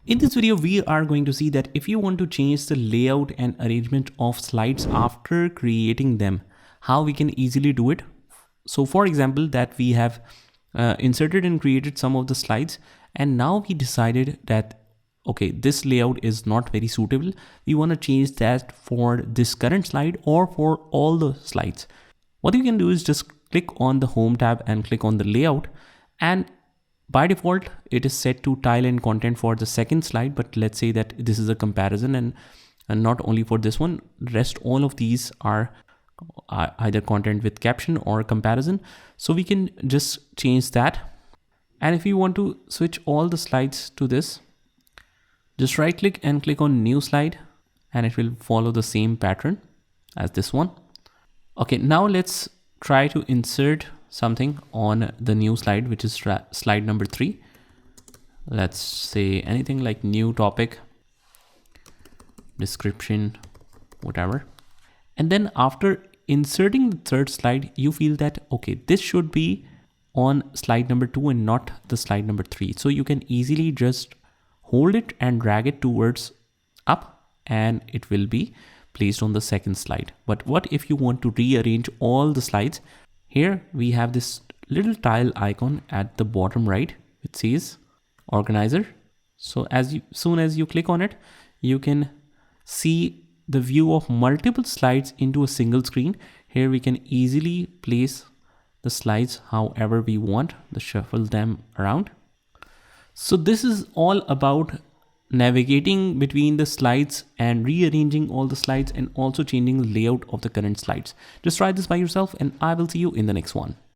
In this video, we are going to see that if you want to change the layout and arrangement of slides after creating them, how we can easily do it. So for example, that we have inserted and created some of the slides, and now we decided that, okay, this layout is not very suitable. We want to change that for this current slide or for all the slides. What you can do is just click on the home tab and click on the layout, and by default, it is set to tile and content for the second slide, but let's say that this is a comparison and not only for this one, rest all of these are either content with caption or comparison. So we can just change that. And if you want to switch all the slides to this, just right click and click on new slide, and it will follow the same pattern as this one. Okay, now let's try to insert something on the new slide, which is slide number 3. Let's say anything like new topic, description, whatever. And then after inserting the third slide, you feel that, okay, this should be on slide number 2 and not the slide number 3. So you can easily just hold it and drag it towards up, and it will be placed on the second slide. But what if you want to rearrange all the slides? Here we have this little tile icon at the bottom right, which says organizer. So soon as you click on it, you can see the view of multiple slides into a single screen. Here we can easily place the slides however we want, shuffle them around. So this is all about navigating between the slides and rearranging all the slides and also changing the layout of the current slides. Just try this by yourself, and I will see you in the next one.